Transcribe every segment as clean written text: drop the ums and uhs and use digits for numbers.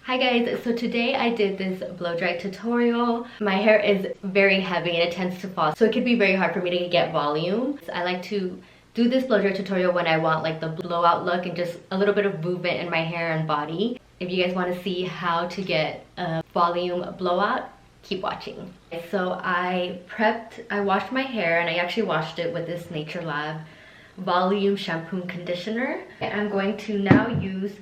Hi guys, so today I did this blow dry tutorial. My hair is very heavy and it tends to fall, so it could be very hard for me to get volume. I like to do this blow dry tutorial when I want like the blowout look and just a little bit of movement in my hair and body. If you guys want to see how to get a volume blowout, keep watching. So I washed my hair, and I actually washed it with this Nature Lab volume shampoo and conditioner. And I'm going to now use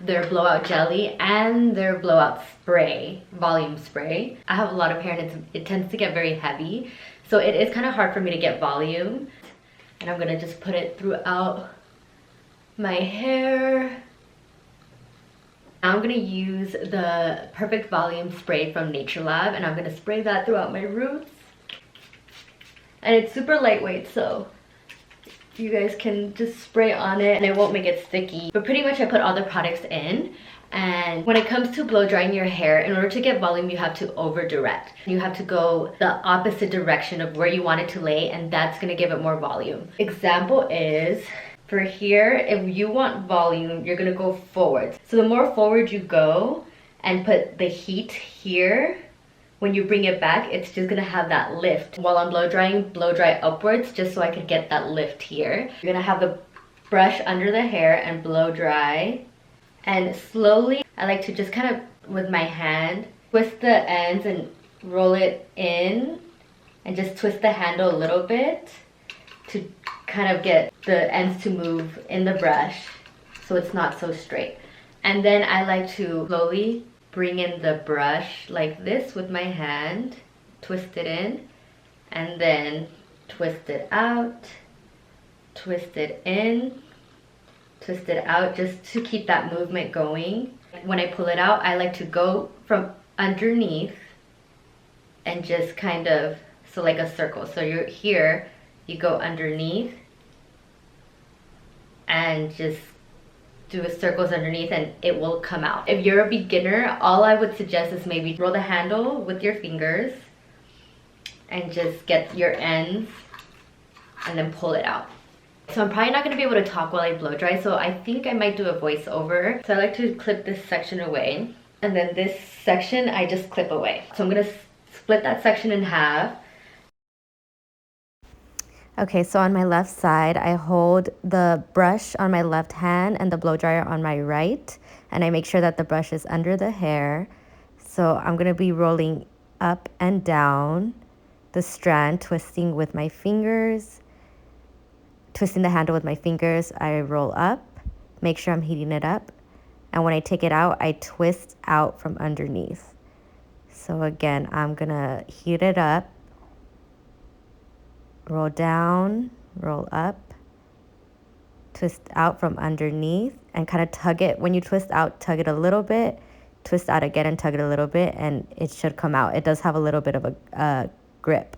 their blowout jelly and their blowout spray, volume spray. I have a lot of hair and it tends to get very heavy, so it is kind of hard for me to get volume. And I'm gonna just put it throughout my hair. Now I'm gonna use the Perfect Volume Spray from Nature Lab, and I'm gonna spray that throughout my roots. And it's super lightweight, so you guys can just spray on it and it won't make it sticky. But pretty much I put all the products in. And when it comes to blow drying your hair, in order to get volume, you have to over direct. You have to go the opposite direction of where you want it to lay, and that's gonna give it more volume. Example is, for here, if you want volume, you're gonna go forward. So the more forward you go and put the heat here, when you bring it back, it's just gonna have that lift. While I'm blow drying, blow dry upwards just so I could get that lift here. You're gonna have the brush under the hair and blow dry. And slowly, I like to just kind of, with my hand, twist the ends and roll it in. And just twist the handle a little bit to kind of get the ends to move in the brush so it's not so straight. And then I like to slowly bring in the brush like this with my hand, twist it in, and then twist it out, twist it in, twist it out, just to keep that movement going. When I pull it out, I like to go from underneath and just kind of, so like a circle. So you're here, you go underneath and just do a circles underneath and it will come out. If you're a beginner, all I would suggest is maybe roll the handle with your fingers and just get your ends and then pull it out. So I'm probably not going to be able to talk while I blow dry, so I think I might do a voiceover. So I like to clip this section away, and then this section I just clip away. So I'm going to split that section in half. Okay, so on my left side, I hold the brush on my left hand and the blow dryer on my right, and I make sure that the brush is under the hair. So I'm gonna be rolling up and down the strand, twisting with my fingers, twisting the handle with my fingers. I roll up, make sure I'm heating it up, and when I take it out, I twist out from underneath. So again, I'm gonna heat it up, roll down, roll up, twist out from underneath, and kind of tug it. When you twist out, tug it a little bit, twist out again and tug it a little bit, and it should come out. It does have a little bit of a grip.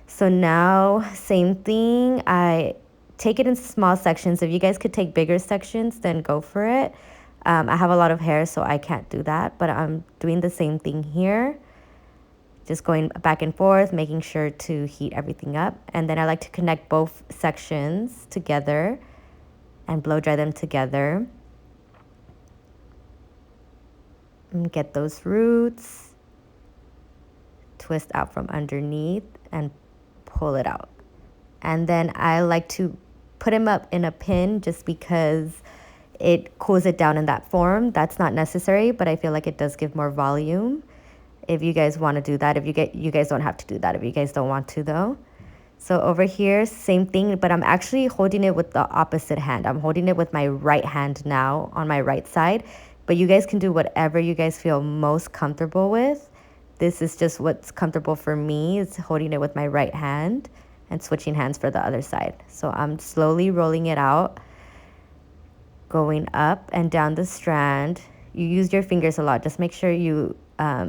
So now, same thing, I take it in small sections. If you guys could take bigger sections, then go for it. I have a lot of hair, so I can't do that, but I'm doing the same thing here. Just going back and forth, making sure to heat everything up. And then I like to connect both sections together and blow dry them together. And get those roots, twist out from underneath and pull it out. And then I like to put them up in a pin just because it cools it down in that form. That's not necessary, but I feel like it does give more volume. If you guys want to do that, you guys don't have to do that if you guys don't want to though. So over here, same thing, but I'm actually holding it with the opposite hand. I'm holding it with my right hand now on my right side, but you guys can do whatever you guys feel most comfortable with. This is just what's comfortable for me, is holding it with my right hand and switching hands for the other side. So I'm slowly rolling it out, going up and down the strand. You use your fingers a lot. Just make sure you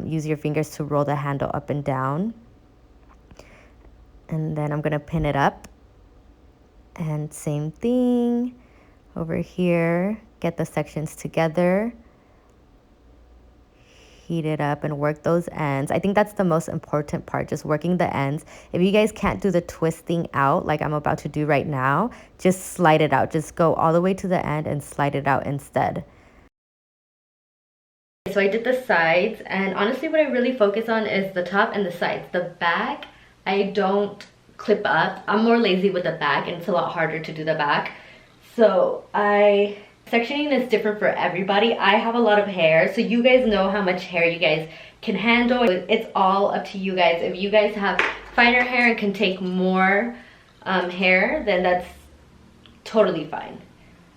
use your fingers to roll the handle up and down. And then I'm gonna pin it up. And same thing over here. Get the sections together. Heat it up and work those ends. I think that's the most important part, just working the ends. If you guys can't do the twisting out like I'm about to do right now, just slide it out. Just go all the way to the end and slide it out instead. so I did the sides, and honestly what I really focus on is the top and the sides. The back, I don't clip up. I'm more lazy with the back, and it's a lot harder to do the back. So sectioning is different for everybody. I have a lot of hair, so you guys know how much hair you guys can handle. It's all up to you guys. If you guys have finer hair and can take more hair, then that's totally fine.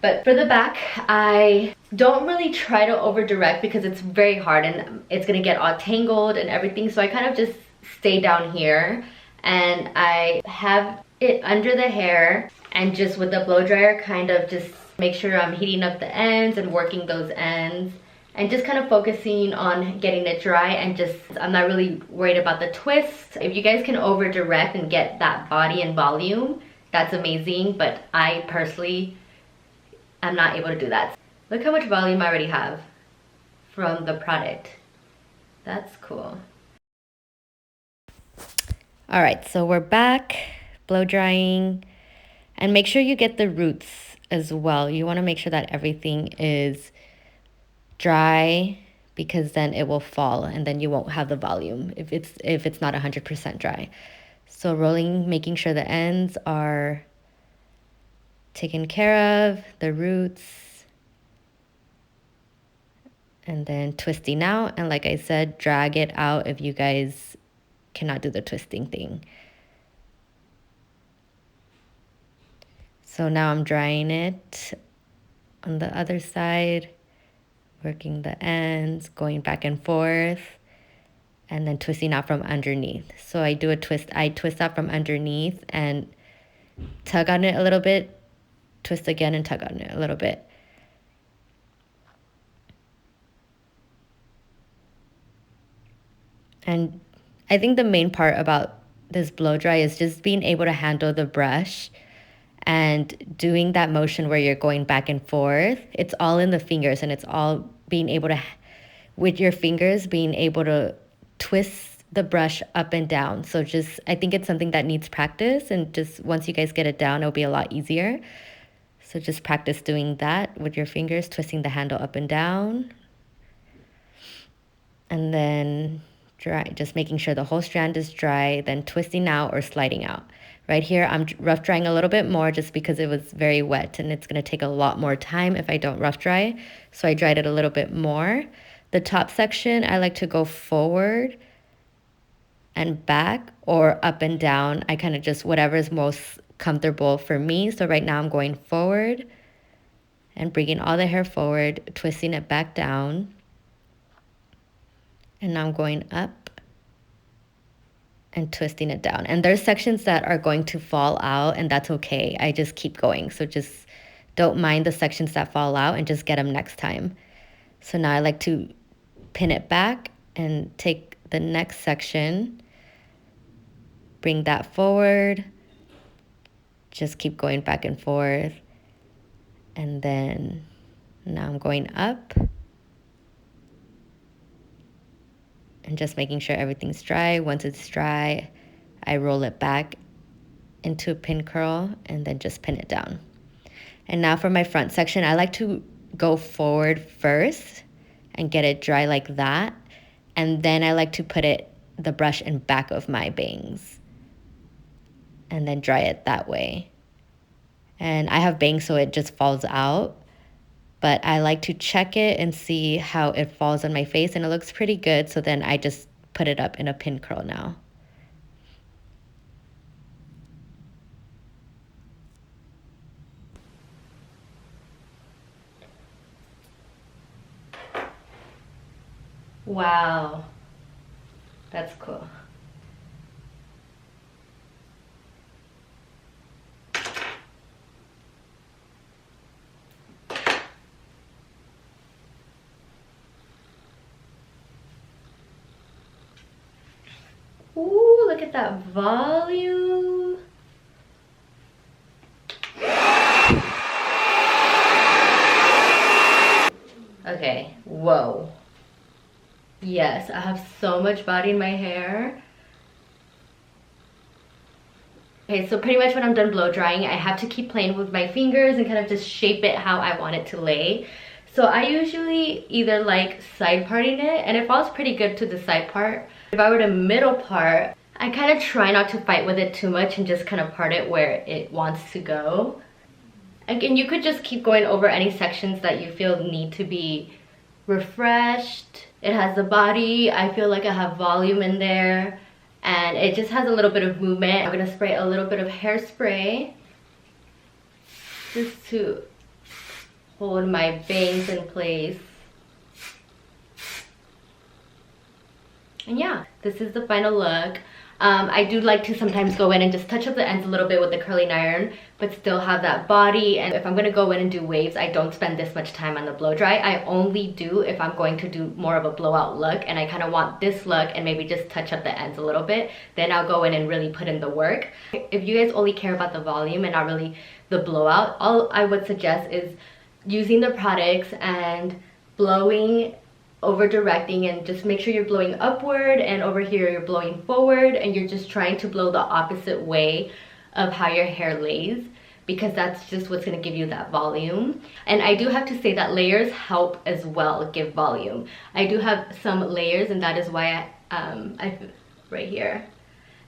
But for the back, I don't really try to over direct because it's very hard and it's gonna get all tangled and everything. So I kind of just stay down here and I have it under the hair, and just with the blow dryer kind of just make sure I'm heating up the ends and working those ends and just kind of focusing on getting it dry, and just I'm not really worried about the twist. If you guys can over direct and get that body and volume, that's amazing, but I personally I'm not able to do that. Look how much volume I already have from the product. That's cool. All right, so we're back blow drying, and make sure you get the roots as well. You want to make sure that everything is dry, because then it will fall and then you won't have the volume if it's not 100% dry. So rolling, making sure the ends are taken care of, the roots, and then twisting out. And like I said, drag it out if you guys cannot do the twisting thing. So now I'm drying it on the other side, working the ends, going back and forth, and then twisting out from underneath. So I do a twist, I twist out from underneath and tug on it a little bit, twist again and tug on it a little bit. And I think the main part about this blow dry is just being able to handle the brush and doing that motion where you're going back and forth. It's all in the fingers, and it's all being able to, with your fingers, being able to twist the brush up and down. So just, I think it's something that needs practice, and just once you guys get it down, it'll be a lot easier. So just practice doing that with your fingers, twisting the handle up and down. And then dry, just making sure the whole strand is dry, then twisting out or sliding out. Right here, I'm rough drying a little bit more just because it was very wet, and it's gonna take a lot more time if I don't rough dry. So I dried it a little bit more. The top section, I like to go forward and back or up and down. I kind of just, whatever is most comfortable for me. So right now I'm going forward and bringing all the hair forward, twisting it back down. And now I'm going up and twisting it down. And there's sections that are going to fall out, and that's okay. I just keep going. So just don't mind the sections that fall out and just get them next time. So now I like to pin it back and take the next section, bring that forward, just keep going back and forth. And then now I'm going up and just making sure everything's dry. Once it's dry, I roll it back into a pin curl and then just pin it down. And now for my front section, I like to go forward first and get it dry like that. And then I like to put the brush in back of my bangs and then dry it that way. And I have bangs, so it just falls out. But I like to check it and see how it falls on my face, and it looks pretty good. So then I just put it up in a pin curl now. Wow, that's cool. Ooh, look at that volume. Okay, whoa. Yes, I have so much body in my hair. Okay, so pretty much when I'm done blow drying, I have to keep playing with my fingers and kind of just shape it how I want it to lay. So I usually either like side parting it, and it falls pretty good to the side part. If I were to middle part, I kind of try not to fight with it too much and just kind of part it where it wants to go. Again, you could just keep going over any sections that you feel need to be refreshed. It has the body. I feel like I have volume in there, and it just has a little bit of movement. I'm gonna spray a little bit of hairspray just to hold my bangs in place. And yeah, this is the final look. I do like to sometimes go in and just touch up the ends a little bit with the curling iron, but still have that body. And if I'm gonna go in and do waves, I don't spend this much time on the blow dry. I only do if I'm going to do more of a blowout look and I kind of want this look and maybe just touch up the ends a little bit. Then I'll go in and really put in the work. If you guys only care about the volume and not really the blowout, all I would suggest is using the products and blowing, over directing, and just make sure you're blowing upward, and over here you're blowing forward, and you're just trying to blow the opposite way of how your hair lays, because that's just what's going to give you that volume. And I do have to say that layers help as well give volume. I do have some layers, and that is why I right here,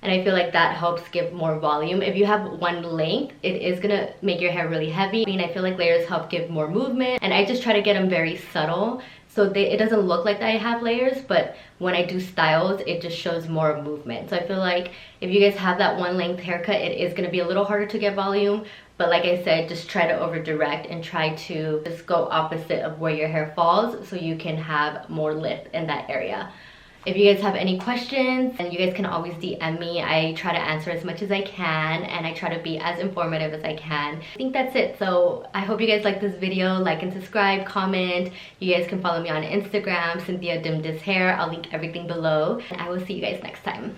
and I feel like that helps give more volume. If you have one length, it is gonna make your hair really heavy. I mean, I feel like layers help give more movement, and I just try to get them very subtle, so it doesn't look like that I have layers, but when I do styles, it just shows more movement. So I feel like if you guys have that one length haircut, it is gonna be a little harder to get volume, but like I said, just try to over direct and try to just go opposite of where your hair falls so you can have more lift in that area. If you guys have any questions, and you guys can always DM me. I try to answer as much as I can, and I try to be as informative as I can. I think that's it. So I hope you guys like this video. Like and subscribe, comment. You guys can follow me on Instagram, Cynthia Dimdis Hair. I'll link everything below. And I will see you guys next time.